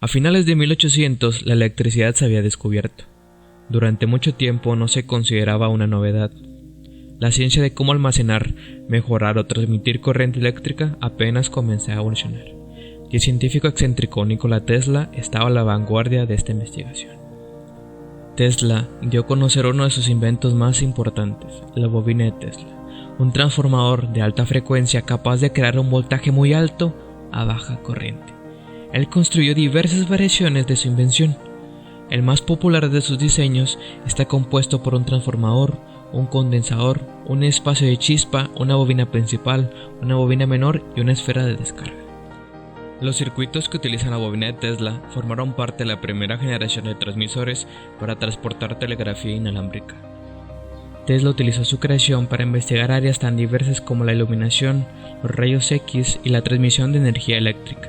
A finales de 1800 la electricidad se había descubierto. Durante mucho tiempo no se consideraba una novedad. La ciencia de cómo almacenar, mejorar o transmitir corriente eléctrica apenas comenzaba a evolucionar, y el científico excéntrico Nikola Tesla estaba a la vanguardia de esta investigación. Tesla dio a conocer uno de sus inventos más importantes, la bobina de Tesla, un transformador de alta frecuencia capaz de crear un voltaje muy alto a baja corriente. Él construyó diversas variaciones de su invención. El más popular de sus diseños está compuesto por un transformador, un condensador, un espacio de chispa, una bobina principal, una bobina menor y una esfera de descarga. Los circuitos que utilizan la bobina de Tesla formaron parte de la primera generación de transmisores para transportar telegrafía inalámbrica. Tesla utilizó su creación para investigar áreas tan diversas como la iluminación, los rayos X y la transmisión de energía eléctrica.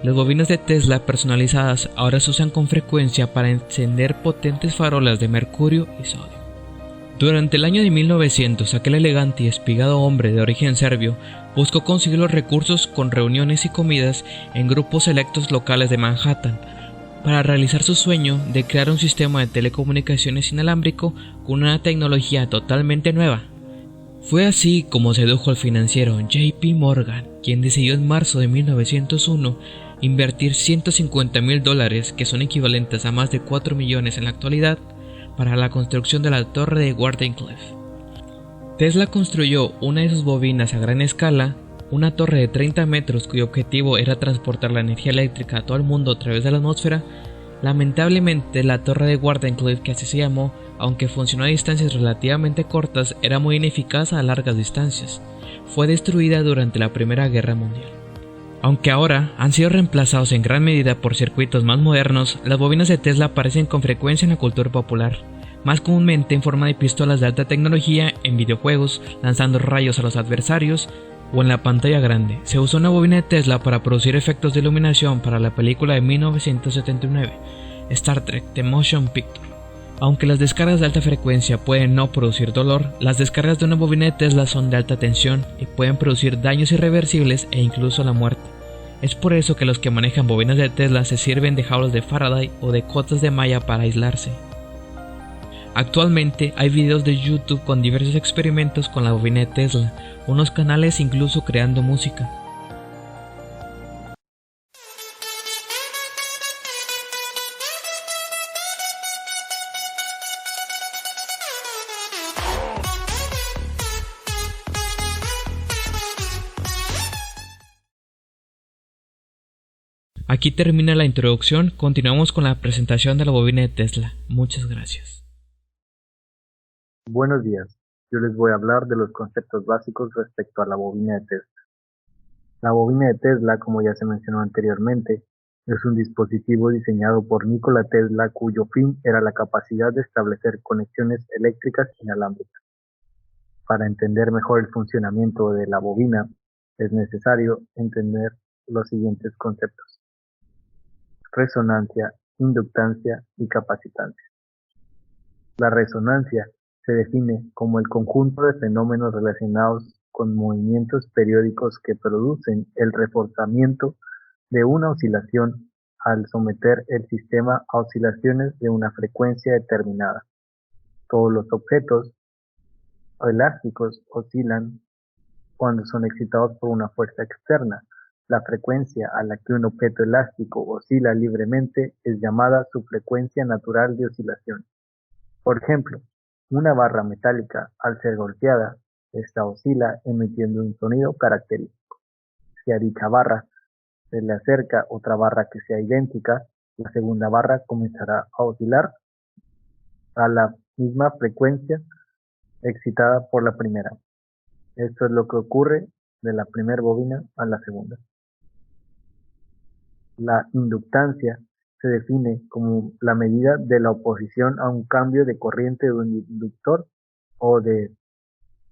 Las bobinas de Tesla personalizadas ahora se usan con frecuencia para encender potentes farolas de mercurio y sodio. Durante el año de 1900, aquel elegante y espigado hombre de origen serbio buscó conseguir los recursos con reuniones y comidas en grupos selectos locales de Manhattan para realizar su sueño de crear un sistema de telecomunicaciones inalámbrico con una tecnología totalmente nueva. Fue así como sedujo al financiero J.P. Morgan, quien decidió en marzo de 1901 invertir $150,000, que son equivalentes a más de 4 millones en la actualidad, para la construcción de la torre de Wardenclyffe. Tesla construyó una de sus bobinas a gran escala, una torre de 30 metros cuyo objetivo era transportar la energía eléctrica a todo el mundo a través de la atmósfera. Lamentablemente, la torre de Wardenclyffe, que así se llamó, aunque funcionó a distancias relativamente cortas, era muy ineficaz a largas distancias. Fue destruida durante la Primera Guerra Mundial. Aunque ahora han sido reemplazados en gran medida por circuitos más modernos, las bobinas de Tesla aparecen con frecuencia en la cultura popular, más comúnmente en forma de pistolas de alta tecnología en videojuegos, lanzando rayos a los adversarios, o en la pantalla grande. Se usó una bobina de Tesla para producir efectos de iluminación para la película de 1979, Star Trek: The Motion Picture. Aunque las descargas de alta frecuencia pueden no producir dolor, las descargas de una bobina de Tesla son de alta tensión y pueden producir daños irreversibles e incluso la muerte. Es por eso que los que manejan bobinas de Tesla se sirven de jaulas de Faraday o de cotas de malla para aislarse. Actualmente hay videos de YouTube con diversos experimentos con la bobina de Tesla, unos canales incluso creando música. Aquí termina la introducción, continuamos con la presentación de la bobina de Tesla. Muchas gracias. Buenos días, yo les voy a hablar de los conceptos básicos respecto a la bobina de Tesla. La bobina de Tesla, como ya se mencionó anteriormente, es un dispositivo diseñado por Nikola Tesla cuyo fin era la capacidad de establecer conexiones eléctricas inalámbricas. Para entender mejor el funcionamiento de la bobina, es necesario entender los siguientes conceptos: resonancia, inductancia y capacitancia. La resonancia se define como el conjunto de fenómenos relacionados con movimientos periódicos que producen el reforzamiento de una oscilación al someter el sistema a oscilaciones de una frecuencia determinada. Todos los objetos elásticos oscilan cuando son excitados por una fuerza externa. La frecuencia a la que un objeto elástico oscila libremente es llamada su frecuencia natural de oscilación. Por ejemplo, una barra metálica, al ser golpeada, esta oscila emitiendo un sonido característico. Si a dicha barra se le acerca otra barra que sea idéntica, la segunda barra comenzará a oscilar a la misma frecuencia excitada por la primera. Esto es lo que ocurre de la primera bobina a la segunda. La inductancia se define como la medida de la oposición a un cambio de corriente de un inductor o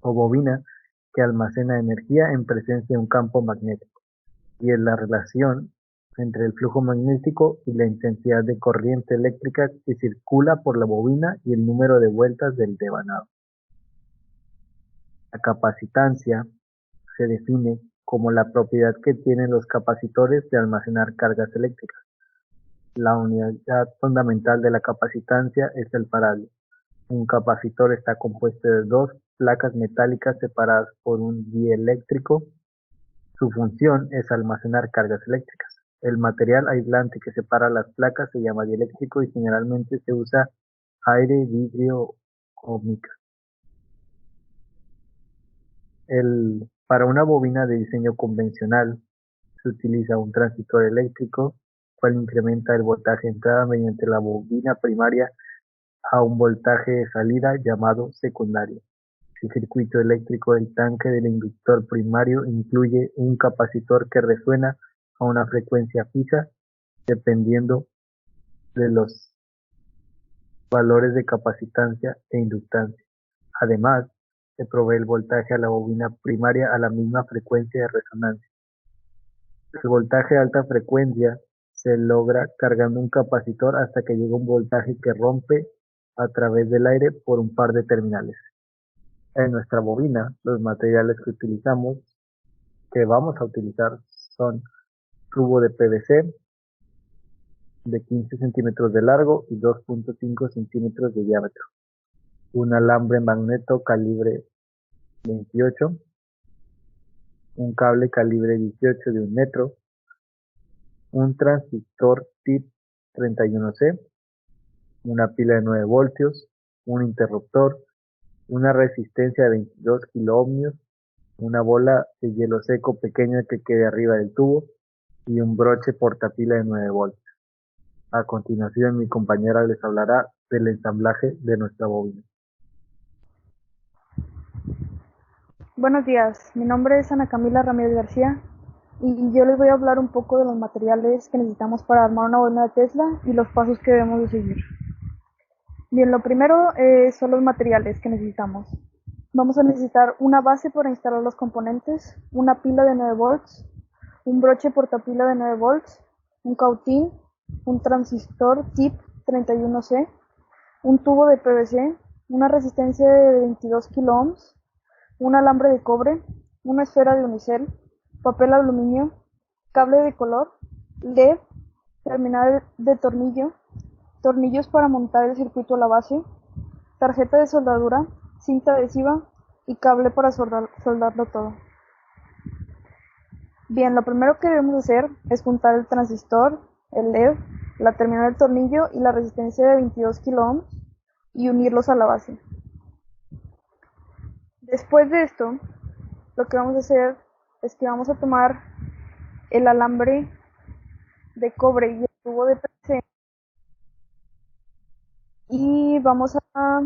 bobina que almacena energía en presencia de un campo magnético, y es la relación entre el flujo magnético y la intensidad de corriente eléctrica que circula por la bobina y el número de vueltas del devanado. La capacitancia se define como la propiedad que tienen los capacitores de almacenar cargas eléctricas. La unidad fundamental de la capacitancia es el farad. Un capacitor está compuesto de dos placas metálicas separadas por un dieléctrico. Su función es almacenar cargas eléctricas. El material aislante que separa las placas se llama dieléctrico y generalmente se usa aire, vidrio o mica. Para una bobina de diseño convencional se utiliza un transistor eléctrico, cual incrementa el voltaje de entrada mediante la bobina primaria a un voltaje de salida llamado secundario. El circuito eléctrico del tanque del inductor primario incluye un capacitor que resuena a una frecuencia fija dependiendo de los valores de capacitancia e inductancia. Además, se provee el voltaje a la bobina primaria a la misma frecuencia de resonancia. El voltaje de alta frecuencia se logra cargando un capacitor hasta que llega un voltaje que rompe a través del aire por un par de terminales. En nuestra bobina, los materiales que vamos a utilizar son tubo de PVC de 15 centímetros de largo y 2.5 centímetros de diámetro, un alambre magneto calibre 28, un cable calibre 18 de 1 metro, un transistor TIP 31C, una pila de 9 voltios, un interruptor, una resistencia de 22 kiloohmios, una bola de hielo seco pequeña que quede arriba del tubo y un broche portapila de 9 voltios. A continuación, mi compañera les hablará del ensamblaje de nuestra bobina. Buenos días, mi nombre es Ana Camila Ramírez García y yo les voy a hablar un poco de los materiales que necesitamos para armar una bobina de Tesla y los pasos que debemos de seguir. Bien, lo primero son los materiales que necesitamos. Vamos a necesitar una base para instalar los componentes, una pila de 9 volts, un broche portapila de 9 volts, un cautín, un transistor TIP 31C, un tubo de PVC, una resistencia de 22 kiloohms, un alambre de cobre, una esfera de unicel, papel aluminio, cable de color, LED, terminal de tornillo, tornillos para montar el circuito a la base, tarjeta de soldadura, cinta adhesiva y cable para soldarlo todo. Bien, lo primero que debemos hacer es juntar el transistor, el LED, la terminal de tornillo y la resistencia de 22 kiloohms y unirlos a la base. Después de esto, lo que vamos a hacer es que vamos a tomar el alambre de cobre y el tubo de PVC y vamos a dar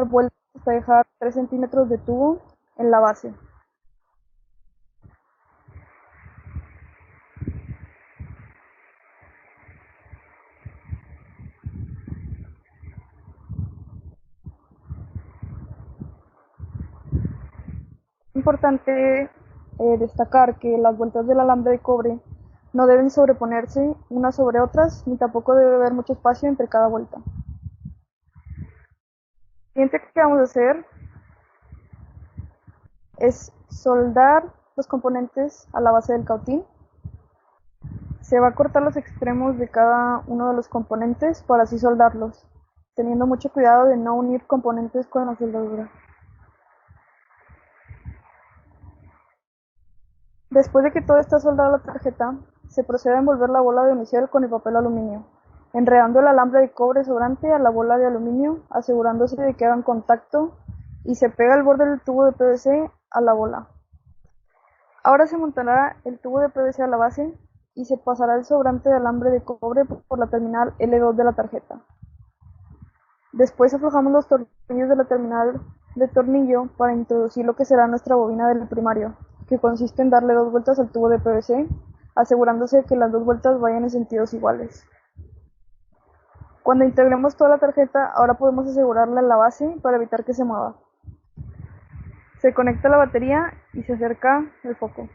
vueltas hasta dejar 3 centímetros de tubo en la base. Es importante destacar que las vueltas del alambre de cobre no deben sobreponerse unas sobre otras, ni tampoco debe haber mucho espacio entre cada vuelta. Lo siguiente que vamos a hacer es soldar los componentes a la base del cautín. Se va a cortar los extremos de cada uno de los componentes para así soldarlos, teniendo mucho cuidado de no unir componentes con la soldadura. Después de que todo está soldado a la tarjeta, se procede a envolver la bola de unicel con el papel aluminio, enredando el alambre de cobre sobrante a la bola de aluminio, asegurándose de que hagan contacto y se pega el borde del tubo de PVC a la bola. Ahora se montará el tubo de PVC a la base y se pasará el sobrante de alambre de cobre por la terminal L2 de la tarjeta. Después aflojamos los tornillos de la terminal de tornillo para introducir lo que será nuestra bobina del primario, que consiste en darle 2 vueltas al tubo de PVC, asegurándose de que las 2 vueltas vayan en sentidos iguales. Cuando integremos toda la tarjeta, ahora podemos asegurarla en la base para evitar que se mueva. Se conecta la batería y se acerca el foco.